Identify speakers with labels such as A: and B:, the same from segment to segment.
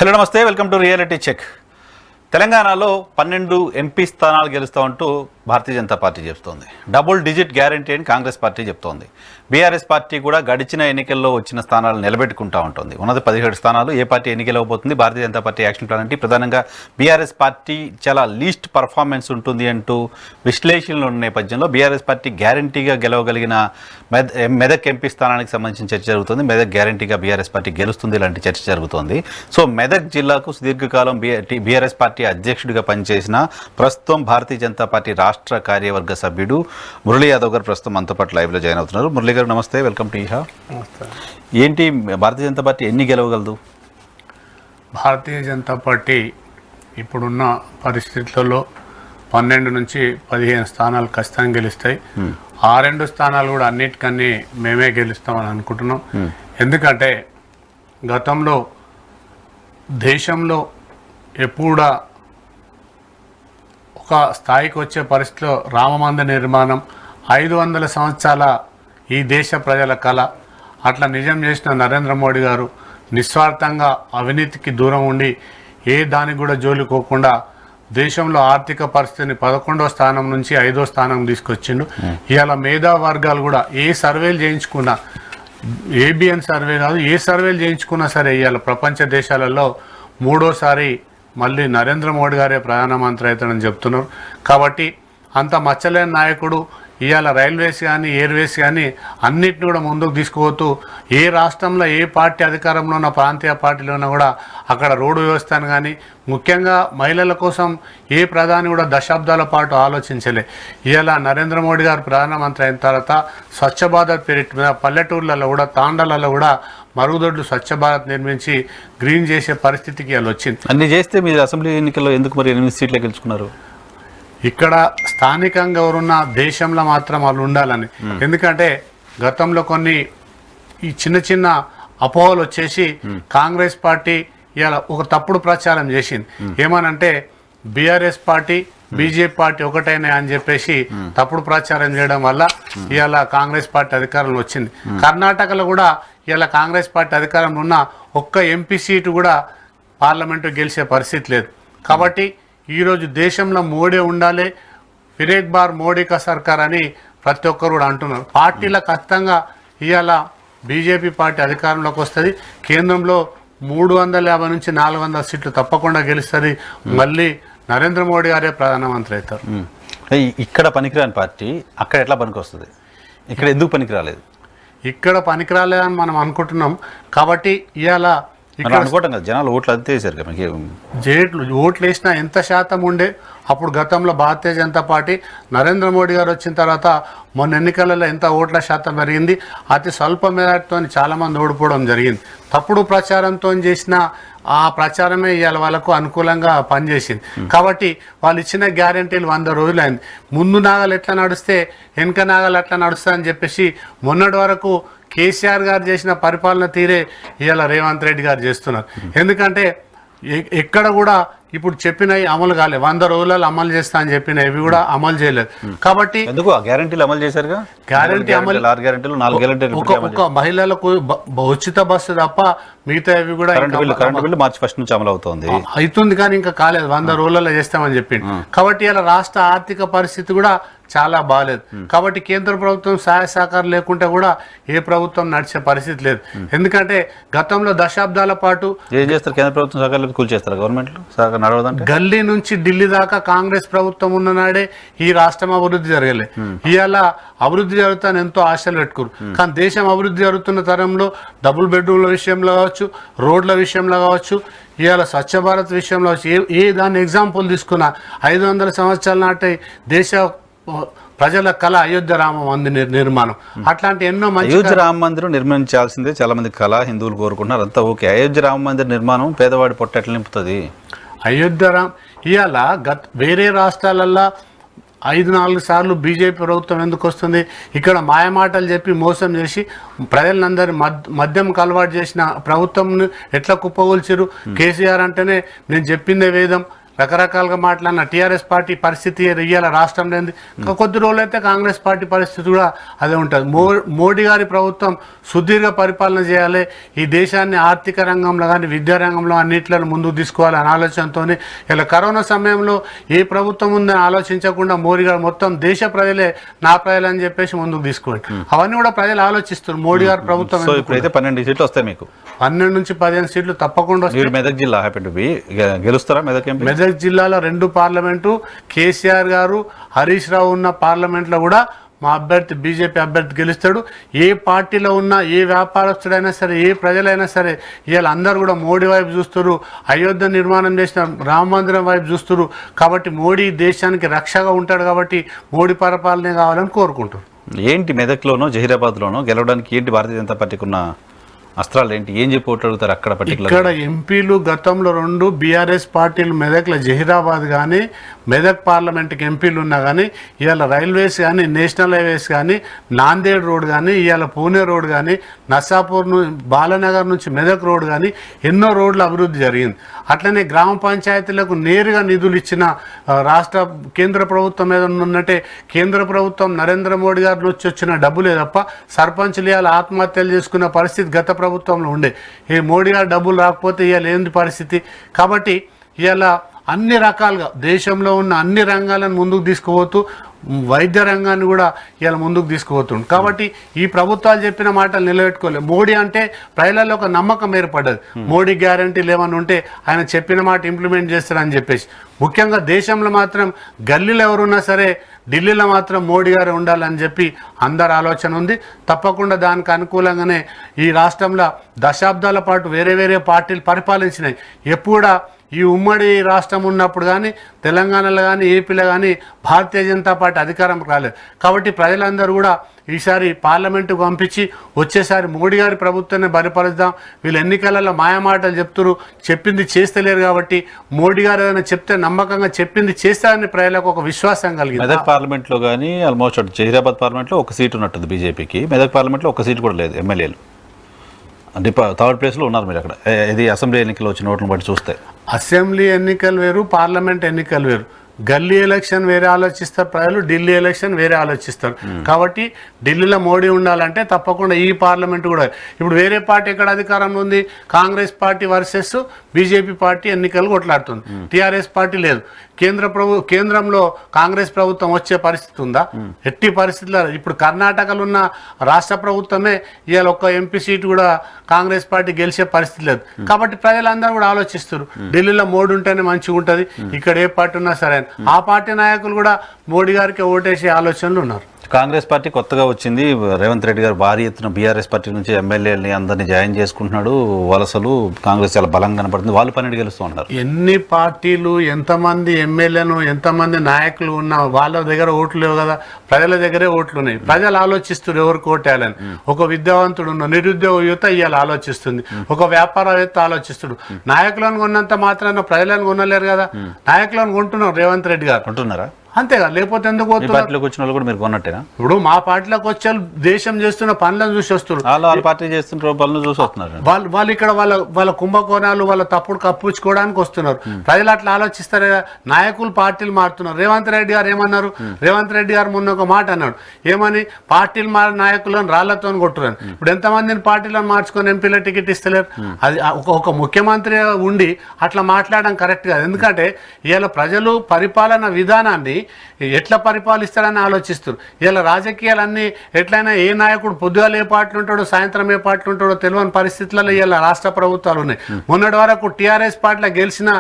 A: Hello నమస్తే, welcome to reality check. తెలంగాణలో 12 MP స్థానాలు గెలుస్తామంటూ భారతీయ జనతా పార్టీ చెప్తోంది. డబుల్ డిజిట్ గ్యారంటీ అని కాంగ్రెస్ పార్టీ చెప్తోంది. బీఆర్ఎస్ పార్టీ కూడా గడిచిన ఎన్నికల్లో వచ్చిన స్థానాలు నిలబెట్టుకుంటా ఉంటుంది. ఉన్నది 17 స్థానాలు. ఏ party ఎన్నికలవబోతుంది? Bharatiya Janata party action plan అంటే ప్రధానంగా బీఆర్ఎస్ పార్టీ చాలా లీస్ట్ పర్ఫార్మెన్స్ ఉంటుంది అంటూ విశ్లేషణలు ఉన్న నేపథ్యంలో బీఆర్ఎస్ పార్టీ గ్యారంటీగా గెలవగలిగిన మెదక్ ఎంపీ స్థానానికి సంబంధించిన చర్చ జరుగుతుంది. మెదక్ గ్యారంటీగా బీఆర్ఎస్ పార్టీ గెలుస్తుంది ఇలాంటి చర్చ జరుగుతోంది. సో మెదక్ జిల్లాకు సుదీర్ఘకాలం బీఆర్ఎస్ పార్టీ అధ్యక్షుడిగా పనిచేసిన ప్రస్తుతం భారతీయ జనతా పార్టీ రాష్ట్ర కార్యవర్గ సభ్యుడు మురళీ యాదవ్ గారు ప్రస్తుతం మనతో పాటు లైవ్లో జాయిన్ అవుతున్నారు. మురళీ గారు నమస్తే, వెల్కమ్ టు ఈహా. ఏంటి భారతీయ జనతా పార్టీ ఎన్ని గెలవగలదు?
B: భారతీయ జనతా పార్టీ ఇప్పుడున్న పరిస్థితుల్లో 12 నుంచి 15 స్థానాలు ఖచ్చితంగా గెలుస్తాయి. ఆ 2 స్థానాలు కూడా అన్నిటికన్నీ మేమే గెలుస్తామని అనుకుంటున్నాం. ఎందుకంటే గతంలో దేశంలో ఎప్పుడా ఒక స్థాయికి వచ్చే పరిస్థితిలో రామమందిర నిర్మాణం 500 సంవత్సరాల ఈ దేశ ప్రజల కళ అట్లా నిజం చేసిన నరేంద్ర మోడీ గారు నిస్వార్థంగా అవినీతికి దూరం ఉండి ఏ దానికి కూడా జోలికోకుండా దేశంలో ఆర్థిక పరిస్థితిని 11వ స్థానం నుంచి 5వ స్థానం తీసుకొచ్చిండు. ఇవాళ మేధా వర్గాలు కూడా ఏ సర్వేలు చేయించుకున్నా, ఏబిఎన్ సర్వే కాదు, ఏ సర్వేలు చేయించుకున్నా సరే ఇవాళ ప్రపంచ దేశాలలో 3వసారి మళ్ళీ నరేంద్ర మోడీ గారే ప్రధానమంత్రి అవుతాడని చెప్తున్నారు. కాబట్టి అంత మచ్చలేని నాయకుడు ఇవాళ రైల్వేస్ కానీ ఎయిర్వేస్ కానీ అన్నిటిని కూడా ముందుకు తీసుకుపోతూ ఏ రాష్ట్రంలో ఏ పార్టీ అధికారంలో ఉన్న ప్రాంతీయ పార్టీలోనా కూడా అక్కడ రోడ్డు వ్యవస్థను కానీ ముఖ్యంగా మహిళల కోసం ఏ ప్రధాని కూడా దశాబ్దాల పాటు ఆలోచించలే. ఇవాళ నరేంద్ర మోడీ గారు ప్రధానమంత్రి అయిన తర్వాత స్వచ్ఛ భారత్ పీరియడ్ మీద పల్లెటూర్లలో కూడా తాండాలలో కూడా మరుగుదొడ్లు స్వచ్ఛ భారత్ నిర్మించి గ్రీన్ చేసే పరిస్థితికి వాళ్ళు వచ్చింది.
A: అన్ని చేస్తే మీరు అసెంబ్లీ ఎన్నికల్లో ఎందుకు మరి 8 సీట్లు గెలుచుకున్నారు?
B: ఇక్కడ స్థానికంగా ఎవరున్నా దేశంలో మాత్రం వాళ్ళు ఉండాలని. ఎందుకంటే గతంలో కొన్ని ఈ చిన్న చిన్న అపోహలు వచ్చేసి కాంగ్రెస్ పార్టీ ఇలా ఒక తప్పుడు ప్రచారం చేసింది. ఏమనంటే బీఆర్ఎస్ పార్టీ బీజేపీ పార్టీ ఒకటైనా అని చెప్పేసి తప్పుడు ప్రచారం చేయడం వల్ల ఇవాళ కాంగ్రెస్ పార్టీ అధికారంలో వచ్చింది. కర్ణాటకలో కూడా ఇలా కాంగ్రెస్ పార్టీ అధికారంలో ఉన్న ఒక్క ఎంపీ సీటు కూడా పార్లమెంటు గెలిచే పరిస్థితి లేదు. కాబట్టి ఈరోజు దేశంలో మోడీ ఉండాలి, ఫిరేక్ బార్ మోడీ కా సర్కార్ అని ప్రతి ఒక్కరు కూడా అంటున్నారు. పార్టీల ఖచ్చితంగా ఇవాళ బీజేపీ పార్టీ అధికారంలోకి వస్తుంది. కేంద్రంలో 350 నుంచి 400 సీట్లు తప్పకుండా గెలుస్తుంది. మళ్ళీ నరేంద్ర మోడీ గారే ప్రధానమంత్రి అవుతారు.
A: ఇక్కడ పనికిరాని పార్టీ అక్కడ ఎట్లా పనికి వస్తుంది? ఇక్కడ ఎందుకు పనికిరాలేదు?
B: ఇక్కడ పనికిరాలేదని మనం అనుకుంటున్నాం. కాబట్టి ఇవాళ ఇక్కడ
A: అనుకోవటం కదా, జనాలు ఓట్లు అంతే వేసారు కదా.
B: ఓట్లు వేసినా ఎంత శాతం ఉండే అప్పుడు గతంలో భారతీయ జనతా పార్టీ నరేంద్ర మోడీ గారు వచ్చిన తర్వాత మొన్న ఎన్నికలలో ఎంత ఓట్ల శాతం పెరిగింది. అతి స్వల్ప మేరతో చాలామంది ఓడిపోవడం జరిగింది. తప్పుడు ప్రచారంతో చేసిన ఆ ప్రచారమే ఇవాళ వాళ్ళకు అనుకూలంగా పనిచేసింది. కాబట్టి వాళ్ళు ఇచ్చిన గ్యారంటీలు 100 రోజులు అయింది. ముందు నాగలు ఎట్లా నడుస్తే వెనక నాగలు ఎట్లా నడుస్తా అని చెప్పేసి మొన్నటి వరకు కేసీఆర్ గారు చేసిన పరిపాలన తీరే ఇవాళ రేవంత్ రెడ్డి గారు చేస్తున్నారు. ఎందుకంటే ఎక్కడ కూడా ఇప్పుడు చెప్పినవి అమలు కాలేదు. 100 రోజులలో అమలు చేస్తా అని చెప్పినవి కూడా అమలు చేయలేదు. కాబట్టి
A: ఎందుకు గ్యారంటీలు అమలు చేశారుగా?
B: గ్యారంటీ అమలు
A: 6 గ్యారంటీలు 4 గ్యారంటీలు
B: ఒక మహిళలకు ఉచిత బస్సు తప్ప మిగతా ఇవి కూడా
A: కరెంట్ బిల్లు మార్చి 1 నుంచి అమలు అవుతుంది
B: కానీ ఇంకా కాలేదు. 100 రోజులలో చేస్తామని చెప్పింది. కాబట్టి ఇలా రాష్ట్ర ఆర్థిక పరిస్థితి కూడా చాలా బాగాలేదు. కాబట్టి కేంద్ర ప్రభుత్వం సహాయ సహకారం లేకుంటే కూడా ఏ ప్రభుత్వం నడిచే పరిస్థితి లేదు. ఎందుకంటే గతంలో దశాబ్దాల పాటు
A: ఏం చేస్తారు? కేంద్ర ప్రభుత్వం సహకారం కూల్చేస్తారు గవర్నమెంట్
B: గల్లీ నుంచి ఢిల్లీ దాకా కాంగ్రెస్ ప్రభుత్వం ఉన్న నాడే ఈ రాష్ట్రం అభివృద్ధి జరగలే. ఇవాళ అభివృద్ధి జరుగుతాను ఎంతో ఆశలు పెట్టుకోరు. కానీ దేశం అభివృద్ధి జరుగుతున్న తరంలో డబుల్ బెడ్రూమ్ల విషయంలో కావచ్చు, రోడ్ల విషయంలో కావచ్చు, ఇవాళ స్వచ్ఛ భారత్ విషయంలో ఏ దాన్ని ఎగ్జాంపుల్ తీసుకున్నా 500 సంవత్సరాల నాటి దేశ ప్రజల కళ అయోధ్య రామ మందిర నిర్మాణం. అట్లాంటి ఎన్నో
A: అయోధ్య రామ మందిరం నిర్మించాల్సిందే చాలా మంది కళ, హిందువులు కోరుకుంటున్నారు. అంతా ఓకే. అయోధ్య రామ మందిర నిర్మాణం పేదవాడి పొట్ట ఎట్లా నింపుతుంది?
B: అయోధ్య రామ్ ఇవాళ వేరే రాష్ట్రాలల్లో 5-4 సార్లు బీజేపీ ప్రభుత్వం ఎందుకు వస్తుంది? ఇక్కడ మాయమాటలు చెప్పి మోసం చేసి ప్రజలందరి మద్యంకు అలవాటు చేసిన ప్రభుత్వం ఎట్లా కుప్పగొల్చారు? కేసీఆర్ అంటేనే నేను చెప్పిందే వేదం, రకరకాలుగా మాట్లాడిన టీఆర్ఎస్ పార్టీ పరిస్థితి ఇవాళ రాష్ట్రంలో ఏంది. కొద్ది రోజులైతే కాంగ్రెస్ పార్టీ పరిస్థితి కూడా అదే ఉంటుంది. మోడీ గారి ప్రభుత్వం సుదీర్ఘ పరిపాలన చేయాలి, ఈ దేశాన్ని ఆర్థిక రంగంలో కానీ విద్యా రంగంలో అన్నింటిలో ముందుకు తీసుకోవాలి అనే ఆలోచనతో ఇలా కరోనా సమయంలో ఏ ప్రభుత్వం ఉందని ఆలోచించకుండా మోడీ గారు మొత్తం దేశ ప్రజలే నా ప్రజలు అని చెప్పేసి ముందుకు తీసుకోండి. అవన్నీ కూడా ప్రజలు ఆలోచిస్తారు. మోడీ గారి ప్రభుత్వం
A: ఇప్పుడైతే 12 సీట్లు వస్తాయి మీకు,
B: 12 నుంచి 15 సీట్లు తప్పకుండా వస్తాయి.
A: మెదక్ జిల్లా హ్యాపీ టు బి గెలుస్తారా? మెదక్
B: జిల్లాలో 2 పార్లమెంటు, కేసీఆర్ గారు హరీష్ రావు ఉన్న పార్లమెంట్లో కూడా మా అభ్యర్థి బీజేపీ అభ్యర్థి గెలుస్తాడు. ఏ పార్టీలో ఉన్నా, ఏ వ్యాపారస్తుడైనా సరే, ఏ ప్రజలైనా సరే ఇవాళ అందరూ కూడా మోడీ వైపు చూస్తారు. అయోధ్య నిర్మాణం చేసిన రామ మందిరం వైపు చూస్తారు. కాబట్టి మోడీ దేశానికి రక్షగా ఉంటాడు కాబట్టి మోడీ పరిపాలనే కావాలని కోరుకుంటారు.
A: ఏంటి మెదక్లోనో జహీరాబాద్లోనో గెలవడానికి ఏంటి భారతీయ జనతా పార్టీకి ఉన్న అస్త్రాలు ఏంటి? ఏం చెప్పి ఓట్లాడుతారు అక్కడ పర్టికులర్?
B: ఇక్కడ ఎంపీలు గతంలో 2 బీఆర్ఎస్ పార్టీలు మెదక్లో జహీరాబాద్ కానీ మెదక్ పార్లమెంట్కి ఎంపీలు ఉన్నా కానీ ఇవాళ రైల్వేస్ కానీ, నేషనల్ హైవేస్ కానీ, నాందేడ్ రోడ్ కానీ, ఇవాళ పూణే రోడ్ కానీ, నర్సాపూర్ బాలనగర్ నుంచి మెదక్ రోడ్ కానీ ఎన్నో రోడ్ల అభివృద్ధి జరిగింది. అట్లనే గ్రామ పంచాయతీలకు నేరుగా నిధులు ఇచ్చిన రాష్ట్ర కేంద్ర ప్రభుత్వం ఏదన్నా ఉన్నట్టే కేంద్ర ప్రభుత్వం నరేంద్ర మోడీ గారి నుంచి వచ్చిన డబ్బులే తప్ప సర్పంచ్లు ఇవాళ ఆత్మహత్యలు చేసుకున్న పరిస్థితి గత ప్రభుత్వంలో ఉండే. ఈ మోడీ గారు డబ్బులు రాకపోతే ఇవాళ ఏంది పరిస్థితి? కాబట్టి ఇవాళ అన్ని రకాలుగా దేశంలో ఉన్న అన్ని రంగాలను ముందుకు తీసుకుపోతూ వైద్య రంగాన్ని కూడా ఇవాళ ముందుకు తీసుకుపోతుంది. కాబట్టి ఈ ప్రభుత్వాలు చెప్పిన మాటలు నిలబెట్టుకోలేదు. మోడీ అంటే ప్రజలలో ఒక నమ్మకం ఏర్పడ్డది. మోడీ గ్యారంటీలు ఏమన్నా ఉంటే ఆయన చెప్పిన మాట ఇంప్లిమెంట్ చేస్తారని చెప్పేసి. ముఖ్యంగా దేశంలో మాత్రం గల్లీలో ఎవరున్నా సరే ఢిల్లీలో మాత్రం మోడీ గారు ఉండాలని చెప్పి అందరి ఆలోచన ఉంది. తప్పకుండా దానికి అనుకూలంగానే ఈ రాష్ట్రంలో దశాబ్దాల పాటు వేరే వేరే పార్టీలు పరిపాలించినాయి. ఎప్పుడా ఈ ఉమ్మడి రాష్ట్రం ఉన్నప్పుడు కానీ తెలంగాణలో కానీ ఏపీలో కానీ భారతీయ జనతా పార్టీ అధికారం రాలేదు. కాబట్టి ప్రజలందరూ కూడా ఈసారి పార్లమెంటుకు పంపించి వచ్చేసారి మోడీ గారి ప్రభుత్వాన్ని బలపరుద్దాం. వీళ్ళు ఎన్నికలలో మాయమాటలు చెప్తున్నారు, చెప్పింది చేస్తలేరు. కాబట్టి మోడీ గారు ఏదైనా చెప్తే నమ్మకంగా చెప్పింది చేస్తారని ప్రజలకు ఒక విశ్వాసం కలిగింది.
A: మెదక్ పార్లమెంట్లో కానీ ఆల్మోస్ట్ జహీరాబాద్ పార్లమెంట్లో ఒక సీటు ఉన్నట్టుంది బీజేపీకి. మెదక్ పార్లమెంట్లో ఒక సీటు కూడా లేదు ఎమ్మెల్యేలు. అంటే 3rd ప్లేస్లో ఉన్నారు మీరు అక్కడ. ఇది అసెంబ్లీ ఎన్నికలు వచ్చిన ఓట్లను బట్టి చూస్తే
B: అసెంబ్లీ ఎన్నికలు వేరు, పార్లమెంట్ ఎన్నికలు వేరు. గల్లీ ఎలక్షన్ వేరే ఆలోచిస్తారు ప్రజలు, ఢిల్లీ ఎలక్షన్ వేరే ఆలోచిస్తారు. కాబట్టి ఢిల్లీలో మోడీ ఉండాలంటే తప్పకుండా ఈ పార్లమెంట్ కూడా. ఇప్పుడు వేరే పార్టీ ఎక్కడ అధికారంలో ఉంది? Congress party versus BJP party ఎన్నికలు కొట్లాడుతుంది. టీఆర్ఎస్ పార్టీ లేదు. కేంద్రంలో కాంగ్రెస్ ప్రభుత్వం వచ్చే పరిస్థితి ఉందా? ఎట్టి పరిస్థితుల్లో. ఇప్పుడు కర్ణాటకలో ఉన్న రాష్ట్ర ప్రభుత్వమే ఇవాళ ఒక్క ఎంపీ సీటు కూడా కాంగ్రెస్ పార్టీ గెలిచే పరిస్థితి లేదు. కాబట్టి ప్రజలందరూ కూడా ఆలోచిస్తారు ఢిల్లీలో మోడీ ఉంటేనే మంచిగా ఉంటుంది, ఇక్కడ ఏ పార్టీ ఉన్నా సరే. ఆ పార్టీ నాయకులు కూడా మోడీ గారికి ఓటేసే ఆలోచనలు ఉన్నారు.
A: కాంగ్రెస్ పార్టీ కొత్తగా వచ్చింది. రేవంత్ రెడ్డి గారు భారీ ఎత్తున బీఆర్ఎస్ పార్టీ నుంచి ఎమ్మెల్యేలని అందరినీ జాయిన్ చేసుకుంటున్నాడు. వలసలు కాంగ్రెస్ చాలా బలంగా కనపడుతుంది. వాళ్ళు 12 గెలుస్తూ ఉన్నారు.
B: ఎన్ని పార్టీలు, ఎంతమంది ఎమ్మెల్యేలు, ఎంతమంది నాయకులు ఉన్నా వాళ్ళ దగ్గర ఓట్లు లేవు కదా. ప్రజల దగ్గరే ఓట్లు ఉన్నాయి. ప్రజలు ఆలోచిస్తారు ఎవరికి ఓటేయాలని. ఒక విద్యావంతుడు ఉన్న నిరుద్యోగ యువత ఇవాళ ఆలోచిస్తుంది, ఒక వ్యాపారవేత్త ఆలోచిస్తుడు. నాయకులను కొన్నంత మాత్రాన ప్రజలను కొనలేరు కదా. నాయకులను కొంటున్నారు రేవంత్ రెడ్డి గారు.
A: కొంటున్నారా?
B: అంతేగా, లేకపోతే ఎందుకు
A: పార్టీలోకి వచ్చిన వాళ్ళు కూడా మీరు కొన్నట్టేనా?
B: ఇప్పుడు మా పార్టీలోకి వచ్చే దేశం చేస్తున్న పనులను చూసి వస్తున్నారు.
A: పార్టీ చేస్తున్న పనులు చూసి వస్తున్నారు.
B: వాళ్ళు ఇక్కడ వాళ్ళ కుంభకోణాలు, వాళ్ళ తప్పుడు కప్పించుకోవడానికి వస్తున్నారు. ప్రజలు అట్లా ఆలోచిస్తారు. నాయకులు పార్టీలు మారుతున్నారు. రేవంత్ రెడ్డి గారు ఏమన్నారు? రేవంత్ రెడ్డి గారు మొన్న ఒక మాట అన్నాడు. ఏమని? పార్టీలు మారిన నాయకులను రాళ్లతో కొట్టున్నారు. ఇప్పుడు ఎంతమందిని పార్టీలను మార్చుకొని ఎంపీల టికెట్ ఇస్తలేరు. అది ఒక ముఖ్యమంత్రి ఉండి అట్లా మాట్లాడడం కరెక్ట్ కాదు. ఎందుకంటే ఇవాళ ప్రజలు పరిపాలన విధానాన్ని ఎట్లా పరిపాలిస్తారని ఆలోచిస్తారు. ఇలా రాజకీయాలన్నీ ఎట్లయినా ఏ నాయకుడు పొద్దుగాల ఏ పార్టీలు ఉంటాడో సాయంత్రం ఏ పార్టీలు ఉంటాడో తెలియని పరిస్థితులలో ఇలా రాష్ట్ర ప్రభుత్వాలు ఉన్నాయి. మొన్నటి వరకు టీఆర్ఎస్ పార్టీలో గెలిచిన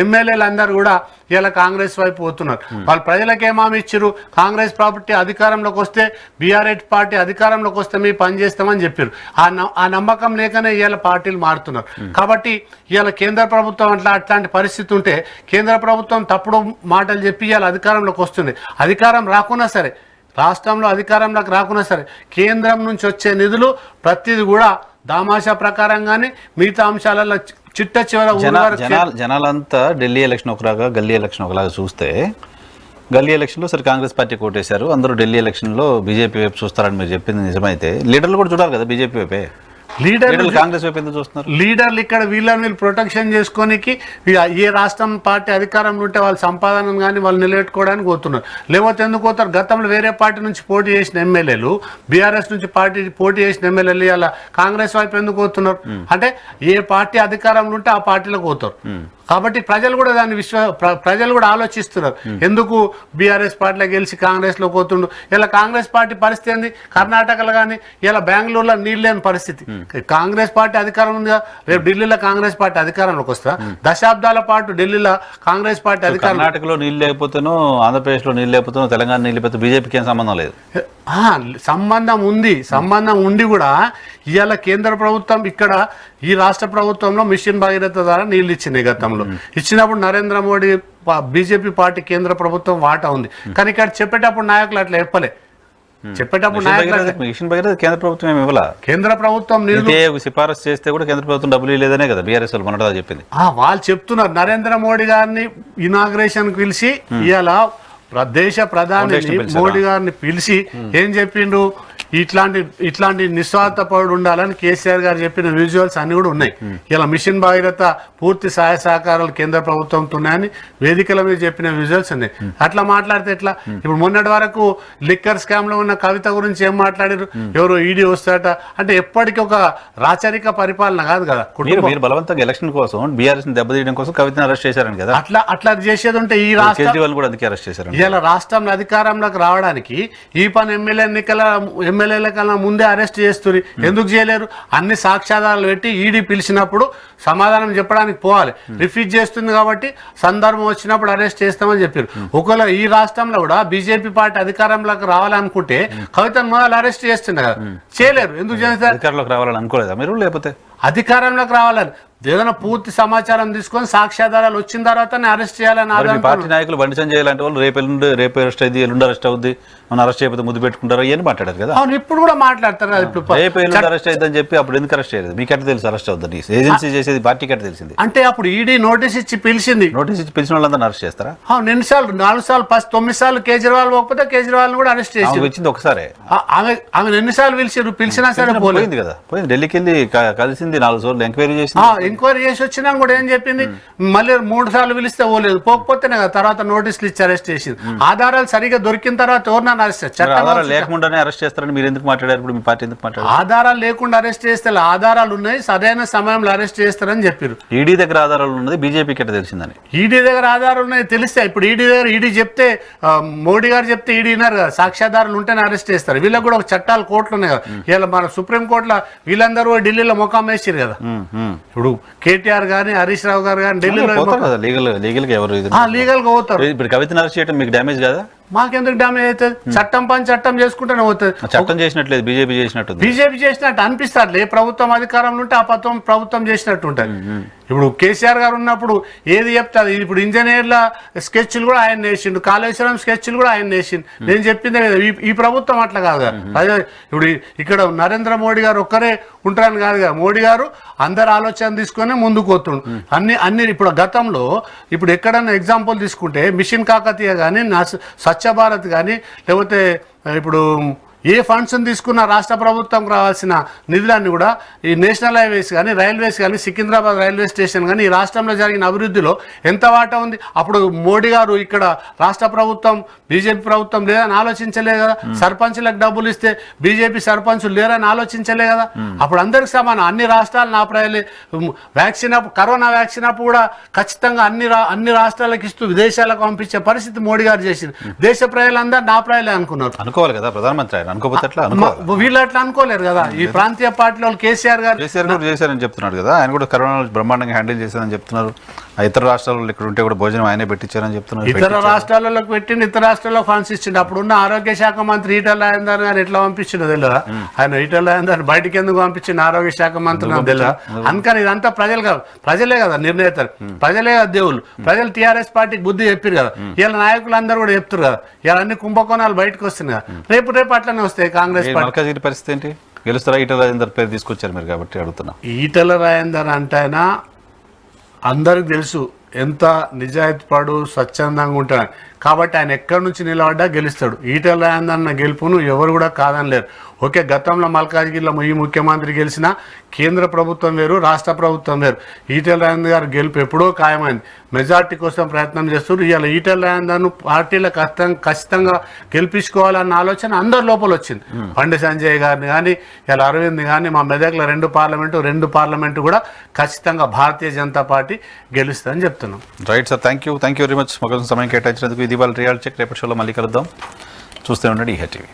B: ఎమ్మెల్యేలు అందరూ కూడా ఇలా కాంగ్రెస్ వైపు పోతున్నారు. వాళ్ళు ప్రజలకు ఏమామి ఇచ్చారు? కాంగ్రెస్ పార్టీ అధికారంలోకి వస్తే, బీఆర్ఎస్ పార్టీ అధికారంలోకి వస్తే మీ పని చేస్తామని చెప్పారు. ఆ నమ్మకం లేకనే ఇవాళ పార్టీలు మారుతున్నారు. కాబట్టి ఇవాళ కేంద్ర ప్రభుత్వం అట్లాంటి పరిస్థితి ఉంటే కేంద్ర ప్రభుత్వం తప్పుడు మాటలు చెప్పి ఇవాళ అధికారంలోకి వస్తుంది. అధికారం రాకున్నా సరే, రాష్ట్రంలో అధికారంలోకి రాకున్నా సరే, కేంద్రం నుంచి వచ్చే నిధులు ప్రతిది కూడా దామాషా ప్రకారంగానే మిగతా అంశాలలో చిట్ట చివర
A: జనాలంతా ఢిల్లీ ఎలక్షన్ ఒకలాగా, గల్లీ ఎలక్షన్ ఒకలాగా చూస్తే, గల్లీ ఎలక్షన్లో సరే కాంగ్రెస్ పార్టీ కోటేశారు. అందరూ ఢిల్లీ ఎలక్షన్లో బీజేపీ వైపు చూస్తారని మీరు చెప్పింది నిజమైతే లీడర్లు కూడా చూడాలి కదా బీజేపీ వైపే.
B: లీడర్లు
A: కాంగ్రెస్ వైపు ఎందుకు చూస్తున్నారు?
B: లీడర్లు ఇక్కడ వీళ్ళు ప్రొటెక్షన్ చేసుకోనికి ఏ రాష్ట్రం పార్టీ అధికారంలో ఉంటే వాళ్ళ సంపాదనను కానీ వాళ్ళు నిలబెట్టుకోవడానికి పోతున్నారు. లేకపోతే ఎందుకు పోతారు? గతంలో వేరే పార్టీ నుంచి పోటీ చేసిన ఎమ్మెల్యేలు, బీఆర్ఎస్ నుంచి పోటీ చేసిన ఎమ్మెల్యేలు ఇలా కాంగ్రెస్ వైపు ఎందుకు పోతున్నారు? అంటే ఏ పార్టీ అధికారంలో ఉంటే ఆ పార్టీలోకి పోతారు. కాబట్టి ప్రజలు కూడా దాన్ని ప్రజలు కూడా ఆలోచిస్తున్నారు. ఎందుకు బీఆర్ఎస్ పార్టీలో గెలిచి కాంగ్రెస్ లో పోతుండు? ఇలా కాంగ్రెస్ పార్టీ పరిస్థితి ఏంది? కర్ణాటకలో కానీ ఇలా బెంగళూరులో నీళ్ళు లేని పరిస్థితి. కాంగ్రెస్ పార్టీ అధికారం ఉందిగా, రేపు ఢిల్లీలో కాంగ్రెస్ పార్టీ అధికారంలోకి వస్తా. దశాబ్దాల పాటు ఢిల్లీలో కాంగ్రెస్ పార్టీ అధికారం.
A: కర్ణాటకలో నీళ్ళు లేకపోతేనో, ఆంధ్రప్రదేశ్ లో నీళ్ళు లేకపోతేనో, తెలంగాణ నీళ్ళు లేకపోతే బీజేపీకి ఏం సంబంధం లేదు.
B: సంబంధం ఉంది. సంబంధం ఉండి కూడా ఇవాళ కేంద్ర ప్రభుత్వం ఇక్కడ ఈ రాష్ట్ర ప్రభుత్వంలో మిషన్ భగీరథ ద్వారా నీళ్లు ఇచ్చింది. గతంలో ఇచ్చినప్పుడు నరేంద్ర మోడీ బీజేపీ పార్టీ కేంద్ర ప్రభుత్వం వాటా ఉంది. కానీ ఇక్కడ చెప్పేటప్పుడు నాయకులు అట్లా చెప్పలే. చెప్పేటప్పుడు
A: మిషన్ భగీరథ కేంద్ర ప్రభుత్వం ఏమి ఇవ్వాల.
B: కేంద్ర ప్రభుత్వం
A: సిఫారసు చేస్తే కూడా కేంద్ర ప్రభుత్వం డబ్బులు లేదనే కదా బీఆర్ఎస్ వాళ్ళు మొన్నటా చెప్పింది.
B: వాళ్ళు చెప్తున్నారు. నరేంద్ర మోడీ గారిని ఇనాగ్రేషన్ పిలిచి ఇవాళ దేశ ప్రధాని మోడీ గారిని పిలిచి ఏం చెప్పిండు? ఇట్లాంటి నిస్వార్థపరుడు ఉండాలని కేసీఆర్ గారు చెప్పిన విజువల్స్ అన్ని కూడా ఉన్నాయి. ఇలా మిషన్ భగీరథ పూర్తి సహాయ సహకారాలు కేంద్ర ప్రభుత్వంతో ఉన్నాయని వేదికల మీద చెప్పిన విజువల్స్ ఉన్నాయి. అట్లా మాట్లాడితే ఎట్లా? ఇప్పుడు మొన్నటి వరకు లిక్కర్ స్కామ్ లో ఉన్న కవిత గురించి ఏం మాట్లాడారు? ఎవరో ఈడీ వస్తారట అంటే ఎప్పటికీ ఒక రాచరిక పరిపాలన కాదు కదా.
A: మీరు బలవంతంగా ఎలక్షన్ కోసం బీఆర్ఎస్ దెబ్బతీయడం కోసం కవితను అరెస్ట్ చేశారని కదా.
B: అట్లా చేసేది ఉంటే ఈ రాష్ట్రం
A: కూడా అందుకే అరెస్ట్ చేశారు.
B: ఇలా రాష్ట్రంలో అధికారంలోకి రావడానికి ఈ పని ఎమ్మెల్యేల కన్నా ముందే అరెస్ట్ చేస్తున్నారు. ఎందుకు చేయలేరు? అన్ని సాక్ష్యాధారాలు పెట్టి ఈడీ పిలిచినప్పుడు సమాధానం చెప్పడానికి పోవాలి. రిఫ్యూజ్ చేస్తుంది కాబట్టి సందర్భం వచ్చినప్పుడు అరెస్ట్ చేస్తామని చెప్పారు. ఒకవేళ ఈ రాష్ట్రంలో కూడా బీజేపీ పార్టీ అధికారంలోకి రావాలనుకుంటే కవితను మొదలు అరెస్ట్ చేస్తుంది కదా. చేయలేరు. ఎందుకు చేస్తారు?
A: అధికారంలోకి రావాలని అనుకోలేదా మీరు? లేకపోతే
B: అధికారంలోకి రావాలని ఏదైనా పూర్తి సమాచారం తీసుకొని సాక్ష్యాధారాలు వచ్చిన తర్వాత అరెస్ట్ చేయాలని
A: పార్టీ నాయకులు బండి సంజయ్ లాంటి వాళ్ళు రేపు అరెస్ట్ అయింది, ఎల్లుండి అరెస్ట్ అవుద్ది, మనం అరెస్ట్ చేయకపోతే ముద్దు పెట్టుకుంటారు అని మాట్లాడారు కదా.
B: అవును, ఇప్పుడు కూడా మాట్లాడతారు కదా. ఇప్పుడు
A: రేపు ఎల్లుండి అరెస్ట్ అయిందని చెప్పి అప్పుడు ఎందుకు అరెస్ట్ చేయలేదు? మీకు ఎట్లా తెలుసు అరెస్ట్ అవుతుంది? ఏజెన్సీ చేసేది పార్టీకి ఎట్లా తెలిసింది?
B: అంటే అప్పుడు ఈడీ నోటీస్ ఇచ్చి పిలిచింది.
A: నోటీస్ ఇచ్చి పిలిచిన వాళ్ళందరూ అరెస్ట్ చేస్తారా?
B: ఎన్నిసార్లు? 4 సార్లు, 9 సార్లు కేజ్రీవాల్ పోకపోతే కేజ్రీవాల్ కూడా అరెస్ట్ చేసి
A: వచ్చింది ఒకసారే.
B: ఆమె ఎన్నిసార్లు పిలిచినా సరే
A: పోయింది కదా. పోయింది, ఢిల్లీకి వెళ్ళి కలిసింది, 4 సార్లు ఎంక్వైరీ చేసి
B: వచ్చిన కూడా ఏం చెప్పింది? మళ్ళీ 3 సార్లు పిలిస్తే పోలేదు. పోకపోతేనే కదా తర్వాత నోటీసులు ఇచ్చి అరెస్ట్ చేసింది. ఆధారాలు సరిగా దొరికిన తర్వాత ఎవరినైనా అరెస్ట్
A: లేకుండానే అరెస్ట్ చేస్తారని మీరు ఎందుకు మాట్లాడారు? ఇప్పుడు మీ పార్టీ ఎందుకు మాట్లాడారు?
B: ఆధారాలు లేకుండా అరెస్ట్ చేస్తే ఆధారాలు ఉన్నాయి, సరైన సమయంలో అరెస్ట్ చేస్తారని చెప్పారు.
A: ఈడీ దగ్గర ఆధారాలు ఉన్నది బీజేపీకి ఎట్లా తెలిసిందని?
B: ఈడీ దగ్గర ఆధారాలు ఉన్నాయి తెలిస్తే ఇప్పుడు ఈడీ చెప్తే మోడీ గారు చెప్తే ఈడీ విన్నారు కదా. సాక్ష్యాధారాలు ఉంటేనే అరెస్ట్ చేస్తారు. వీళ్ళకి కూడా ఒక చట్టాలు కోర్టులు ఉన్నాయి కదా. ఇలా మన సుప్రీంకోర్టులో వీళ్ళందరూ ఢిల్లీలో ముఖం వేసారు కదా. ఇప్పుడు కేటీఆర్ గాని హరీష్ రావు గారు కానీ ఢిల్లీలో
A: లీగల్ గా ఎవరు
B: లీగల్ గా పోతారు.
A: ఇప్పుడు కవితను అరెస్ట్ చేయడం మీకు డ్యామేజ్ కదా?
B: మాకెందుకు డ్యామేజ్ అవుతుంది? చట్టం పని చట్టం చేసుకుంటూనే పోతుంది.
A: చట్టం చేసినట్లేదు, బీజేపీ
B: చేసినట్టు అనిపిస్తారు. ఏ ప్రభుత్వం అధికారంలో ఉంటే ఆ ప్రభుత్వం చేసినట్టు ఉంటుంది. ఇప్పుడు కేసీఆర్ గారు ఉన్నప్పుడు ఏది చెప్తారు? ఇప్పుడు ఇంజనీర్ల స్కెచ్లు కూడా ఆయన వేసిండు, కాళేశ్వరం స్కెచ్లు కూడా ఆయన వేసిండు. నేను చెప్పిందే కదా. ఈ ప్రభుత్వం అట్లా కాదు కదా. ఇప్పుడు ఇక్కడ నరేంద్ర మోడీ గారు ఒక్కరే ఉంటారని కాదు కదా. మోడీ గారు అందరు ఆలోచన తీసుకొని ముందుకు పోతుండు. అన్ని ఇప్పుడు గతంలో ఇప్పుడు ఎక్కడన్నా ఎగ్జాంపుల్ తీసుకుంటే మిషన్ కాకతీయ కానీ స్వచ్ఛ భారత్ కానీ లేకపోతే ఇప్పుడు ఏ ఫండ్స్ తీసుకున్న రాష్ట్ర ప్రభుత్వం రావాల్సిన నిధులన్నీ కూడా ఈ నేషనల్ హైవేస్ కానీ రైల్వేస్ కానీ సికింద్రాబాద్ రైల్వే స్టేషన్ కానీ ఈ రాష్ట్రంలో జరిగిన అభివృద్ధిలో ఎంత వాటా ఉంది? అప్పుడు మోడీ గారు ఇక్కడ రాష్ట్ర ప్రభుత్వం బీజేపీ ప్రభుత్వం లేదని ఆలోచించలే కదా. సర్పంచ్లకు డబ్బులు ఇస్తే బీజేపీ సర్పంచులు లేరని ఆలోచించలే కదా. అప్పుడు అందరికి సమానం. అన్ని రాష్ట్రాలు నా ప్రజలే. వ్యాక్సిన్ కరోనా వ్యాక్సిన్ అప్పుడు కూడా ఖచ్చితంగా అన్ని రాష్ట్రాలకు ఇస్తూ విదేశాలకు పంపించే పరిస్థితి మోడీ గారు చేసింది. దేశ ప్రజలందరూ నా ప్రజలే
A: అనుకోవాలి కదా. ప్రధానమంత్రి
B: వీళ్ళు అట్లా అనుకోలేరు కదా. ఈ ప్రాంతీయ పార్టీలో కేసీఆర్ గారు
A: చేశారని చెప్తున్నాడు కదా. ఆయన కూడా కరోనా బ్రహ్మాండంగా హ్యాండిల్ చేశారని చెప్తున్నారు. ఇతర రాష్ట్రాలలో ఇక్కడ ఉంటే కూడా భోజనం ఆయనే పెట్టించారని చెప్తున్నారు.
B: ఇతర రాష్ట్రాలకు పెట్టిండి, ఇతర రాష్ట్రాల్లో ఫండ్స్ ఇచ్చిండు. అప్పుడున్న ఆరోగ్య శాఖ మంత్రి ఈటల రాజేందర్ గారు ఎట్లా పంపించిండో తెలియదా? ఆయన ఈటల రాజేందర్ బయటకి ఎందుకు పంపించిండు ఆరోగ్య శాఖ మంత్రి నాకు తెలియదా? అందుకని ఇదంతా ప్రజలే కదా నిర్ణేతలు, ప్రజలే కదా దేవుళ్ళు. ప్రజలు టీఆర్ఎస్ పార్టీకి బుద్ధి చెప్పారు కదా. ఇలా నాయకులు అందరూ కూడా చెప్తారు కదా. ఇలా అన్ని కుంభకోణాలు బయటకు వస్తున్నాయి కదా. రేపు అట్లనే వస్తాయి. కాంగ్రెస్
A: పార్టీ పరిస్థితి ఏంటి? గెలుస్తారా? ఈటల రాజేందర్ పేరు తీసుకొచ్చారు మీరు కాబట్టి అడుగుతున్నా.
B: ఈటల రాజేందర్ అంటే అందరికి తెలుసు ఎంత నిజాయితీపడు స్వచ్ఛందంగా ఉంటాడు. కాబట్టి ఆయన ఎక్కడి నుంచి నిలబడ్డా గెలుస్తాడు. ఈటెల రాజేందర్ గెలుపును ఎవరు కూడా కాదనలేరు. ఓకే, గతంలో మల్కాజ్గిరిలో ఈ ముఖ్యమంత్రి గెలిచినా కేంద్ర ప్రభుత్వం వేరు, రాష్ట్ర ప్రభుత్వం వేరు. ఈటెల రాజేందర్ గారు గెలుపు ఎప్పుడో ఖాయమైంది. మెజార్టీ కోసం ప్రయత్నం చేస్తున్నారు. ఇవాళ ఈటెల రాజేందర్ను పార్టీలో ఖచ్చితంగా గెలిపించుకోవాలన్న ఆలోచన అందరి లోపల వచ్చింది. బండి సంజయ్ గారిని కానీ ఇలా అరవింద్ కానీ మా మెదక్లో రెండు పార్లమెంటు కూడా ఖచ్చితంగా భారతీయ జనతా పార్టీ గెలుస్తుందని చెప్తున్నాం.
A: Right sir, thank you very much. మాకు సమయం కేటాయించినందుకు ఇది వాళ్ళ రియాలిటీ చెక్. రేపటి షోలో మళ్ళీ కలుద్దాం. చూస్తూ ఉండండి ఈహె టీవీ.